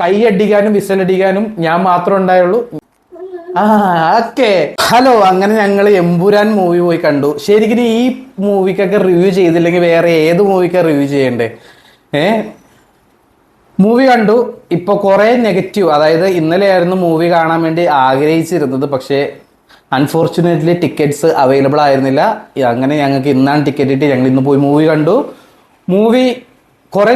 കൈയടിക്കാനും വിസലടിക്കാനും ഞാൻ മാത്രമേ ഉണ്ടായുള്ളൂ. ഓക്കെ. ഹലോ, അങ്ങനെ ഞങ്ങൾ എമ്പുരാൻ മൂവി പോയി കണ്ടു. ശരിക്കും ഈ മൂവിക്കൊക്കെ റിവ്യൂ ചെയ്തില്ലെങ്കിൽ വേറെ ഏത് മൂവിക്കാ റിവ്യൂ ചെയ്യണ്ടേ? മൂവി കണ്ടു. ഇപ്പൊ കുറെ നെഗറ്റീവ്, അതായത് ഇന്നലെയായിരുന്നു മൂവി കാണാൻ വേണ്ടി ആഗ്രഹിച്ചിരുന്നത്, പക്ഷേ അൺഫോർച്ചുനേറ്റ്ലി ടിക്കറ്റ്സ് അവൈലബിൾ ആയിരുന്നില്ല. അങ്ങനെ ഞങ്ങൾക്ക് ഇന്നാണ് ടിക്കറ്റ് കിട്ടി. ഞങ്ങൾ ഇന്ന് പോയി മൂവി കണ്ടു. മൂവി കുറെ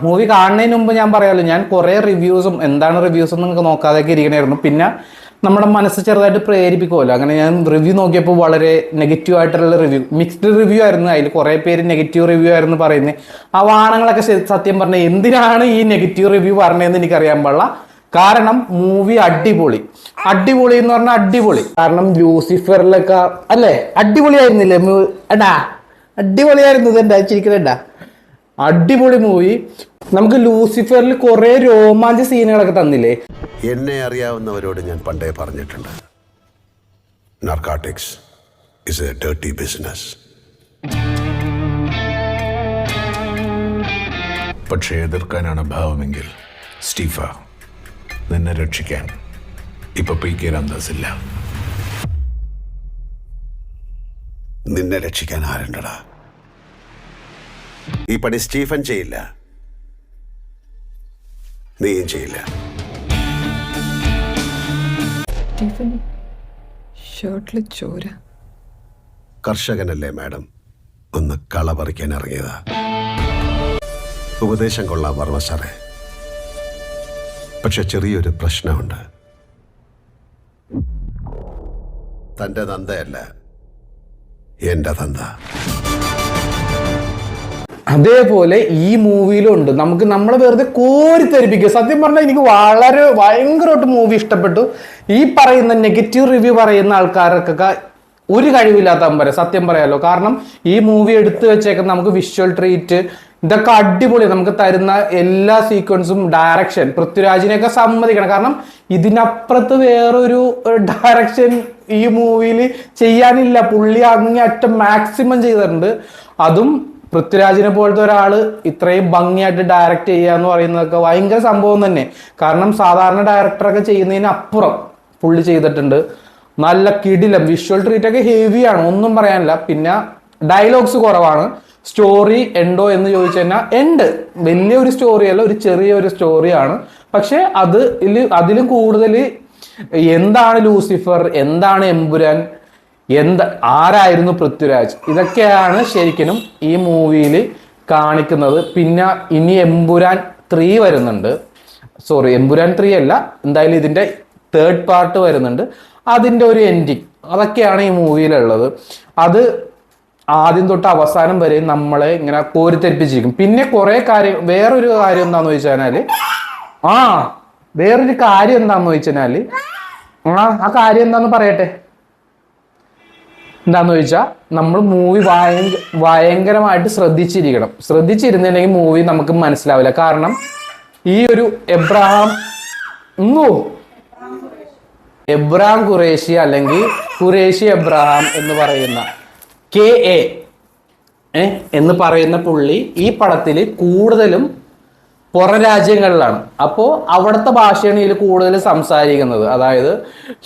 മൂവി കാണുന്നതിന് മുമ്പ് ഞാൻ പറയാമല്ലോ, ഞാൻ കുറെ റിവ്യൂസും എന്താണ് റിവ്യൂസും നിങ്ങൾക്ക് നോക്കാതെയൊക്കെ ഇരിക്കണമായിരുന്നു. പിന്നെ നമ്മുടെ മനസ്സ് ചെറുതായിട്ട് പ്രേരിപ്പിക്കുമല്ലോ. അങ്ങനെ ഞാൻ റിവ്യൂ നോക്കിയപ്പോൾ വളരെ നെഗറ്റീവ് ആയിട്ടുള്ള റിവ്യൂ, മിക്സ്ഡ് റിവ്യൂ ആയിരുന്നു. അതിൽ കുറേ പേര് നെഗറ്റീവ് റിവ്യൂ ആയിരുന്നു പറയുന്നത്. ആ വാണങ്ങളൊക്കെ സത്യം പറഞ്ഞാൽ എന്തിനാണ് ഈ നെഗറ്റീവ് റിവ്യൂ പറഞ്ഞതെന്ന് എനിക്കറിയാൻ പാടില്ല. കാരണം മൂവി അടിപൊളി എന്ന് പറഞ്ഞാൽ അടിപൊളി. കാരണം ലൂസിഫറിലൊക്കെ അല്ലേ അടിപൊളിയായിരുന്നില്ലേ എടാ? അടിപൊളിയായിരുന്നു. ഇതെന്താ ചിരിക്കണേടാ? അടിപൊളി മൂവി. നമുക്ക് ലൂസിഫറിൽ കുറെ രോമാഞ്ച സീനുകളൊക്കെ തന്നില്ലേ? എന്നെ അറിയാവുന്നവരോട് ഞാൻ പണ്ടേ പറഞ്ഞിട്ടുണ്ട്, narcotics is A dirty business. പക്ഷേ എതിർക്കാനാണ് ഭാവമെങ്കിൽ സ്റ്റീഫ, നിന്നെ രക്ഷിക്കാൻ ഇപ്പൊ പി.കെ. രാംദാസ് ഇല്ല. നിന്നെ രക്ഷിക്കാൻ ആരുണ്ടടാ? ഈ പണി സ്റ്റീഫൻ ചെയ്യില്ല, നീയും ചെയ്യില്ല. ചോര. കർഷകനല്ലേ മാഡം, ഒന്ന് കള പറിക്കാൻ ഇറങ്ങിയതാ. ഉപദേശം കൊള്ളാം വർമ്മ സാറേ, പക്ഷെ ചെറിയൊരു പ്രശ്നമുണ്ട്. തന്റെ തന്തയല്ല എന്റെ തന്ത. അതേപോലെ ഈ മൂവിയിലുണ്ട്. നമ്മളെ വെറുതെ കോരിത്തെരിപ്പിക്കുക. സത്യം പറഞ്ഞാൽ എനിക്ക് ഭയങ്കരമായിട്ട് മൂവി ഇഷ്ടപ്പെട്ടു. ഈ പറയുന്ന നെഗറ്റീവ് റിവ്യൂ പറയുന്ന ആൾക്കാർക്കൊക്കെ ഒരു കഴിവില്ലാത്ത പറയാം, സത്യം പറയാലോ. കാരണം ഈ മൂവി എടുത്തു വെച്ചേക്കുന്ന നമുക്ക് വിഷ്വൽ ട്രീറ്റ് ഇതൊക്കെ അടിപൊളി. നമുക്ക് തരുന്ന എല്ലാ സീക്വൻസും, ഡയറക്ഷൻ, പൃഥ്വിരാജിനെയൊക്കെ സമ്മതിക്കണം. കാരണം ഇതിനപ്പുറത്ത് വേറൊരു ഡയറക്ഷൻ ഈ മൂവിയിൽ ചെയ്യാനില്ല. പുള്ളി അങ്ങേയറ്റം മാക്സിമം ചെയ്തിട്ടുണ്ട്. അതും പൃഥ്വിരാജിനെ പോലത്തെ ഒരാള് ഇത്രയും ഭംഗിയായിട്ട് ഡയറക്റ്റ് ചെയ്യുക എന്ന് പറയുന്നതൊക്കെ ഭയങ്കര സംഭവം തന്നെ. കാരണം സാധാരണ ഡയറക്ടറൊക്കെ ചെയ്യുന്നതിന് അപ്പുറം പുള്ളി ചെയ്തിട്ടുണ്ട്. നല്ല കിടിലം വിഷ്വൽ ട്രീറ്റ് ഒക്കെ ഹെവിയാണ്, ഒന്നും പറയാനില്ല. പിന്നെ ഡയലോഗ്സ് കുറവാണ്. സ്റ്റോറി ഉണ്ടോ എന്ന് ചോദിച്ചു കഴിഞ്ഞാൽ ഉണ്ട്. വലിയൊരു സ്റ്റോറിയല്ല, ഒരു ചെറിയൊരു സ്റ്റോറിയാണ്. പക്ഷെ അതിലും കൂടുതൽ എന്താണ് ലൂസിഫർ, എന്താണ് എമ്പുരാൻ, ആരായിരുന്നു പൃഥ്വിരാജ്, ഇതൊക്കെയാണ് ശരിക്കും ഈ മൂവിയിൽ കാണിക്കുന്നത്. പിന്നെ ഇനി എമ്പുരാൻ 3 വരുന്നുണ്ട്. എമ്പുരാൻ 3 അല്ല, എന്തായാലും ഇതിന്റെ 3rd പാർട്ട് വരുന്നുണ്ട്. അതിന്റെ ഒരു എൻഡിങ്, അതൊക്കെയാണ് ഈ മൂവിയിലുള്ളത്. അത് ആദ്യം തൊട്ട് അവസാനം വരെ നമ്മളെ ഇങ്ങനെ കോരിത്തെരിപ്പിച്ചിരിക്കും. പിന്നെ കുറെ കാര്യം, വേറൊരു കാര്യം എന്താന്ന് വെച്ചാല് ആ കാര്യം എന്താന്ന് പറയട്ടെ. എന്താന്ന് ചോദിച്ചാൽ നമ്മൾ മൂവി ഭയങ്കരമായിട്ട് ശ്രദ്ധിച്ചിരുന്നില്ലെങ്കിൽ മൂവി നമുക്ക് മനസ്സിലാവില്ല. കാരണം ഈ ഒരു എബ്രഹാം ഖുറേഷി അല്ലെങ്കിൽ ഖുറേഷി എബ്രഹാം എന്ന് പറയുന്ന KA എന്ന് പറയുന്ന പുള്ളി ഈ പടത്തിൽ കൂടുതലും പുറം രാജ്യങ്ങളിലാണ്. അപ്പോൾ അവിടുത്തെ ഭാഷയാണ് ഇതിൽ കൂടുതൽ സംസാരിക്കുന്നത്. അതായത്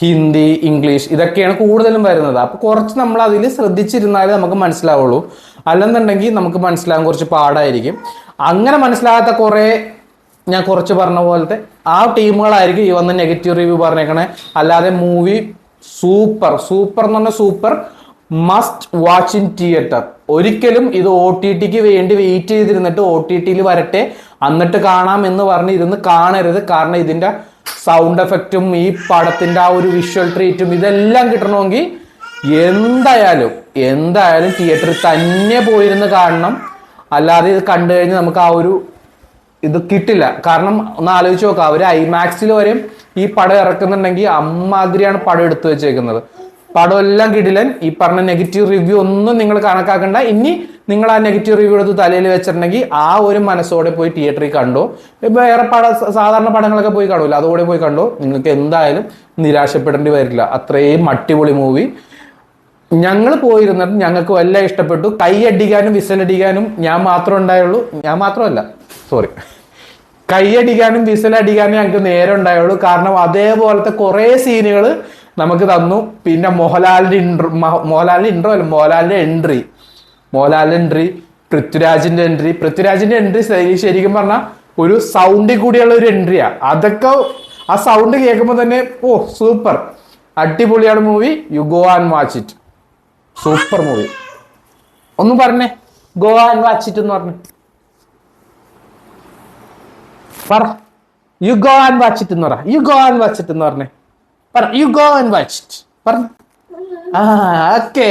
ഹിന്ദി, ഇംഗ്ലീഷ് ഇതൊക്കെയാണ് കൂടുതലും വരുന്നത്. അപ്പോൾ കുറച്ച് നമ്മൾ അതിൽ ശ്രദ്ധിച്ചിരുന്നാലേ നമുക്ക് മനസ്സിലാവുള്ളൂ. അല്ലെന്നുണ്ടെങ്കിൽ നമുക്ക് മനസ്സിലാകാൻ കുറച്ച് പാടായിരിക്കും. അങ്ങനെ മനസ്സിലാകാത്ത ഞാൻ കുറച്ച് പറഞ്ഞ പോലത്തെ ആ ടീമുകളായിരിക്കും ഈ വന്ന് നെഗറ്റീവ് റിവ്യൂ പറഞ്ഞേക്കണേ. അല്ലാതെ മൂവി സൂപ്പർ എന്ന് പറഞ്ഞാൽ super, must watch in theatre. ഒരിക്കലും ഇത് OTTക്ക് വേണ്ടി വെയിറ്റ് ചെയ്തിരുന്നിട്ട് OTTയിൽ വരട്ടെ എന്നിട്ട് കാണാം എന്ന് പറഞ്ഞ് ഇരുന്ന് കാണരുത്. കാരണം ഇതിന്റെ സൗണ്ട് എഫക്റ്റും ഈ പടത്തിന്റെ ആ ഒരു വിഷ്വൽ ട്രീറ്റും ഇതെല്ലാം കിട്ടണമെങ്കിൽ എന്തായാലും തിയേറ്ററിൽ തന്നെ പോയിരുന്ന് കാണണം. അല്ലാതെ ഇത് കണ്ടു കഴിഞ്ഞാൽ നമുക്ക് ആ ഒരു ഇത് കിട്ടില്ല. കാരണം ഒന്ന് ആലോചിച്ച് നോക്കാം, അവർ IMAXൽ വരെയും ഈ പടം ഇറക്കുന്നുണ്ടെങ്കിൽ അമ്മാതിരിയാണ് പടം എടുത്തു വെച്ചേക്കുന്നത്. പടം എല്ലാം കിടിലൻ. ഈ പറഞ്ഞ നെഗറ്റീവ് റിവ്യൂ ഒന്നും നിങ്ങൾ കണക്കാക്കണ്ട. ഇനി നിങ്ങൾ ആ നെഗറ്റീവ് റിവ്യൂ എടുത്ത് തലയിൽ വെച്ചിട്ടുണ്ടെങ്കിൽ ആ ഒരു മനസ്സോടെ പോയി തിയേറ്ററിൽ കണ്ടോ. വേറെ സാധാരണ പടങ്ങളൊക്കെ പോയി കാണൂല, അതോടെ പോയി കണ്ടോ. നിങ്ങൾക്ക് എന്തായാലും നിരാശപ്പെടേണ്ടി വരില്ല. അത്രയും അടിപൊളി മൂവി. ഞങ്ങൾ പോയിരുന്നിട്ട് ഞങ്ങൾക്ക് വല്ല ഇഷ്ടപ്പെട്ടു. കൈയടിക്കാനും വിസലടിക്കാനും ഞാൻ മാത്രമേ ഉണ്ടായുള്ളൂ. ഞാൻ മാത്രമല്ല, സോറി, കൈയടിക്കാനും വിസിലടിക്കാനും ഞങ്ങൾക്ക് നേരം ഉണ്ടായുള്ളൂ. കാരണം അതേപോലത്തെ കുറെ സീനുകൾ നമുക്ക് തന്നു. പിന്നെ മോഹൻലാലിന്റെ എൻട്രി, പൃഥ്വിരാജിന്റെ എൻട്രി ശരിക്കും പറഞ്ഞാൽ ഒരു സൗണ്ടിൽ കൂടിയുള്ള ഒരു എൻട്രിയാ. അതൊക്കെ ആ സൗണ്ട് കേൾക്കുമ്പോൾ തന്നെ ഓ സൂപ്പർ, അടിപൊളിയാണ് movie. You go and watch it. Super movie. ഒന്ന് പറഞ്ഞേ, ഗോ ആൻഡ് വാച്ച് ഇറ്റ് എന്ന് പറഞ്ഞു പറ. You go and watch it എന്ന് പറ. You go and watch it എന്ന് പറഞ്ഞേ പറ. You go and watch it പറഞ്ഞു. ഓക്കെ.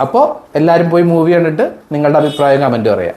അപ്പോ എല്ലാരും പോയി മൂവി കണ്ടിട്ട് നിങ്ങളുടെ അഭിപ്രായം കമന്റ് പറയാം.